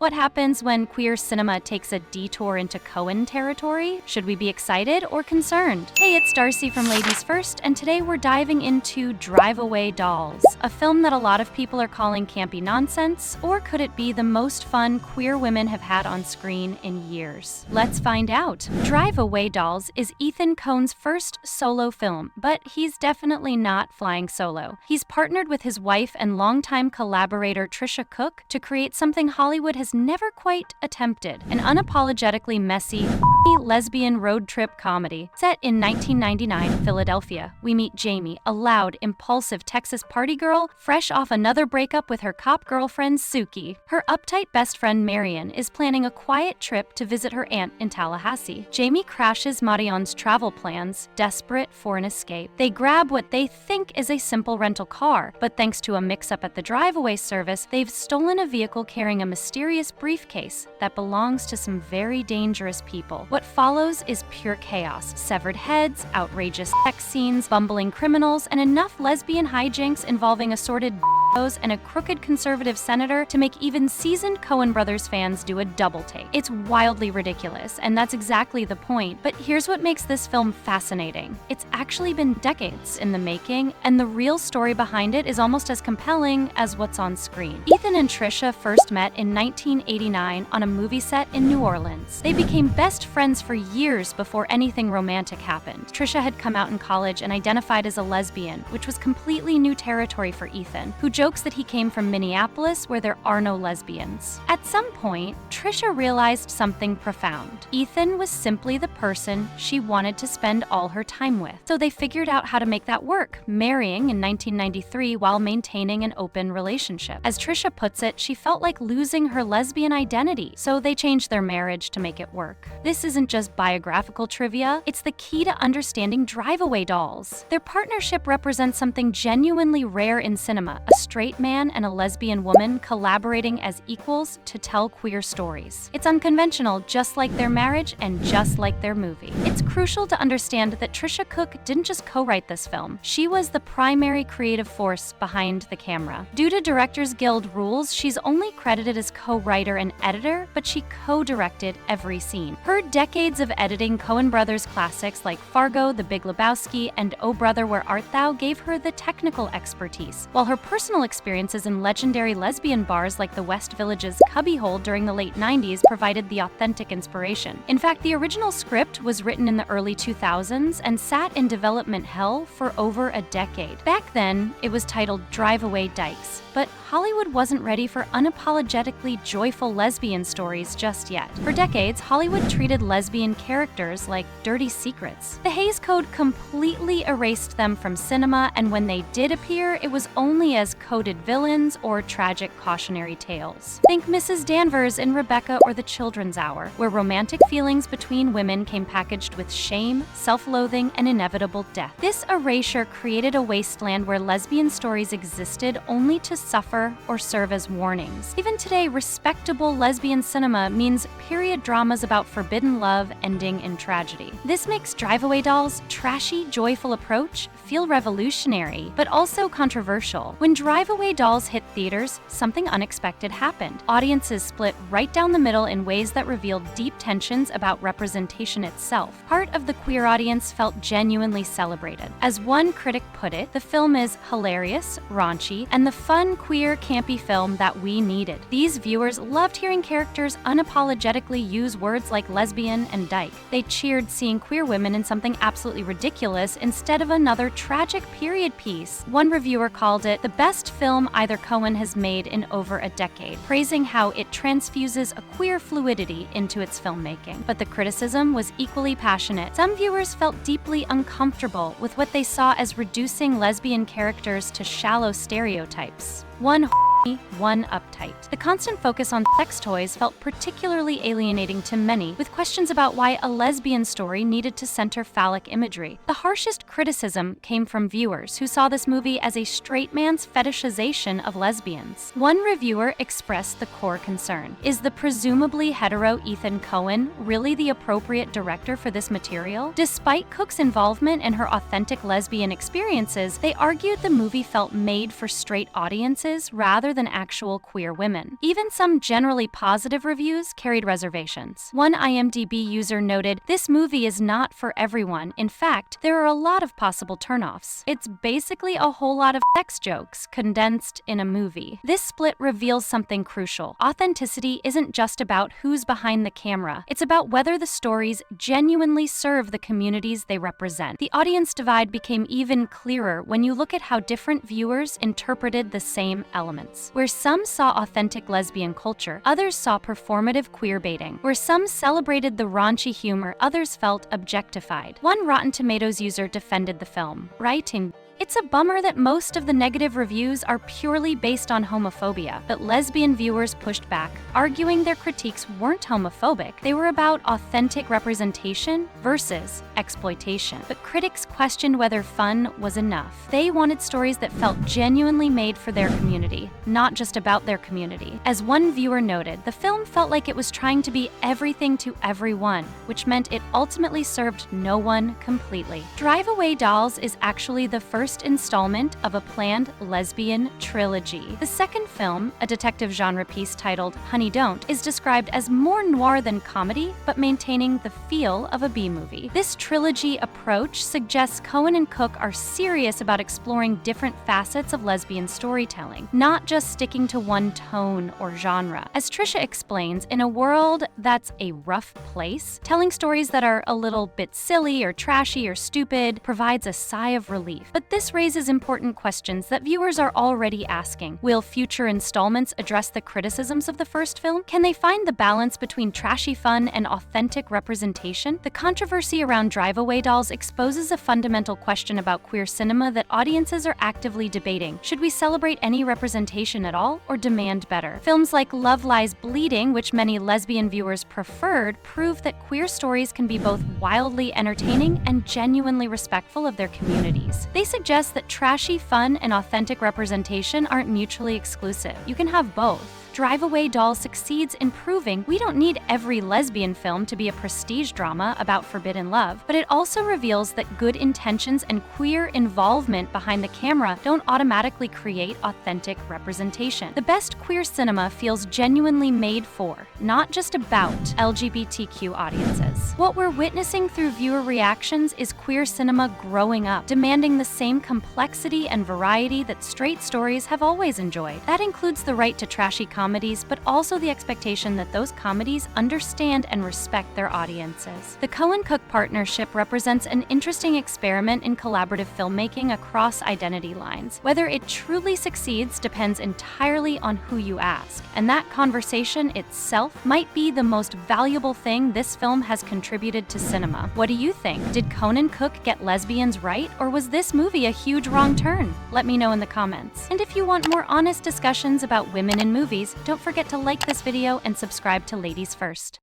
What happens when queer cinema takes a detour into Coen territory? Should we be excited or concerned? Hey, it's Darcy from Ladies First, and today we're diving into Drive Away Dolls, a film that a lot of people are calling campy nonsense, or could it be the most fun queer women have had on screen in years? Let's find out. Drive Away Dolls is Ethan Coen's first solo film, but he's definitely not flying solo. He's partnered with his wife and longtime collaborator Tricia Cooke to create something Hollywood has never quite attempted, an unapologetically messy, lesbian road trip comedy. Set in 1999 Philadelphia, we meet Jamie, a loud, impulsive Texas party girl, fresh off another breakup with her cop girlfriend Suki. Her uptight best friend Marian is planning a quiet trip to visit her aunt in Tallahassee. Jamie crashes Marian's travel plans, desperate for an escape. They grab what they think is a simple rental car, but thanks to a mix-up at the drive-away service, they've stolen a vehicle carrying a mysterious briefcase that belongs to some very dangerous people. What follows is pure chaos: severed heads, outrageous sex scenes, bumbling criminals, and enough lesbian hijinks involving assorted and a crooked conservative senator to make even seasoned Coen Brothers fans do a double take. It's wildly ridiculous, and that's exactly the point. But here's what makes this film fascinating. It's actually been decades in the making, and the real story behind it is almost as compelling as what's on screen. Ethan and Tricia first met in 1989 on a movie set in New Orleans. They became best friends for years before anything romantic happened. Tricia had come out in college and identified as a lesbian, which was completely new territory for Ethan, who jokes that he came from Minneapolis, where there are no lesbians. At some point, Tricia realized something profound. Ethan was simply the person she wanted to spend all her time with. So they figured out how to make that work, marrying in 1993 while maintaining an open relationship. As Tricia puts it, she felt like losing her lesbian identity, so they changed their marriage to make it work. This isn't just biographical trivia, it's the key to understanding Drive Away Dolls. Their partnership represents something genuinely rare in cinema: a straight man and a lesbian woman collaborating as equals to tell queer stories. It's unconventional, just like their marriage and just like their movie. It's crucial to understand that Tricia Cooke didn't just co-write this film. She was the primary creative force behind the camera. Due to Directors Guild rules, she's only credited as co-writer and editor, but she co-directed every scene. Her decades of editing Coen Brothers classics like Fargo, The Big Lebowski, and Oh Brother, Where Art Thou gave her the technical expertise, while her personal experiences in legendary lesbian bars like the West Village's Cubbyhole during the late 90s provided the authentic inspiration. In fact, the original script was written in the early 2000s and sat in development hell for over a decade. Back then, it was titled Drive Away Dykes, but Hollywood wasn't ready for unapologetically joyful lesbian stories just yet. For decades, Hollywood treated lesbian characters like dirty secrets. The Hays Code completely erased them from cinema, and when they did appear, it was only as coded villains or tragic cautionary tales. Think Mrs. Danvers in Rebecca or The Children's Hour, where romantic feelings between women came packaged with shame, self-loathing, and inevitable death. This erasure created a wasteland where lesbian stories existed only to suffer or serve as warnings. Even today, respectable lesbian cinema means period dramas about forbidden love ending in tragedy. This makes Drive Away Dolls' trashy, joyful approach feel revolutionary, but also controversial. When Drive Away Dolls hit theaters, something unexpected happened. Audiences split right down the middle in ways that revealed deep tensions about representation itself. Part of the queer audience felt genuinely celebrated. As one critic put it, the film is hilarious, raunchy, and the fun, queer, campy film that we needed. These viewers loved hearing characters unapologetically use words like lesbian and dyke. They cheered seeing queer women in something absolutely ridiculous instead of another tragic period piece. One reviewer called it the best film either Coen has made in over a decade, praising how it transfuses a queer fluidity into its filmmaking. But the criticism was equally passionate. Some viewers felt deeply uncomfortable with what they saw as reducing lesbian characters to shallow stereotypes. One uptight. The constant focus on sex toys felt particularly alienating to many, with questions about why a lesbian story needed to center phallic imagery. The harshest criticism came from viewers who saw this movie as a straight man's fetishization of lesbians. One reviewer expressed the core concern: is the presumably hetero Ethan Coen really the appropriate director for this material? Despite Cooke's involvement in her authentic lesbian experiences, they argued the movie felt made for straight audiences rather rather than actual queer women. Even some generally positive reviews carried reservations. One IMDb user noted, "This movie is not for everyone. In fact, there are a lot of possible turnoffs. It's basically a whole lot of sex jokes condensed in a movie." This split reveals something crucial. Authenticity isn't just about who's behind the camera. It's about whether the stories genuinely serve the communities they represent. The audience divide became even clearer when you look at how different viewers interpreted the same elements. Where some saw authentic lesbian culture, others saw performative queerbaiting. Where some celebrated the raunchy humor, others felt objectified. One Rotten Tomatoes user defended the film, writing, "It's a bummer that most of the negative reviews are purely based on homophobia, but lesbian viewers pushed back, arguing their critiques weren't homophobic. They were about authentic representation versus exploitation. But critics questioned whether fun was enough. They wanted stories that felt genuinely made for their community, not just about their community." As one viewer noted, the film felt like it was trying to be everything to everyone, which meant it ultimately served no one completely. Drive Away Dolls is actually the first installment of a planned lesbian trilogy. The second film, a detective genre piece titled Honey Don't, is described as more noir than comedy, but maintaining the feel of a B-movie. This trilogy approach suggests Coen and Cooke are serious about exploring different facets of lesbian storytelling, not just sticking to one tone or genre. As Tricia explains, in a world that's a rough place, telling stories that are a little bit silly or trashy or stupid provides a sigh of relief. But this raises important questions that viewers are already asking. Will future installments address the criticisms of the first film? Can they find the balance between trashy fun and authentic representation? The controversy around Drive Away Dolls exposes a fundamental question about queer cinema that audiences are actively debating. Should we celebrate any representation at all, or demand better? Films like Love Lies Bleeding, which many lesbian viewers preferred, prove that queer stories can be both wildly entertaining and genuinely respectful of their communities. They suggest that trashy fun and authentic representation aren't mutually exclusive. You can have both. Drive Away Dolls succeeds in proving we don't need every lesbian film to be a prestige drama about forbidden love, but it also reveals that good intentions and queer involvement behind the camera don't automatically create authentic representation. The best queer cinema feels genuinely made for, not just about, LGBTQ audiences. What we're witnessing through viewer reactions is queer cinema growing up, demanding the same complexity and variety that straight stories have always enjoyed. That includes the right to trashy comedies, but also the expectation that those comedies understand and respect their audiences. The Coen-Cooke partnership represents an interesting experiment in collaborative filmmaking across identity lines. Whether it truly succeeds depends entirely on who you ask, and that conversation itself might be the most valuable thing this film has contributed to cinema. What do you think? Did Coen-Cooke get Lesbians right, or was this movie a huge wrong turn? Let me know in the comments. And if you want more honest discussions about women in movies, don't forget to like this video and subscribe to Ladies First.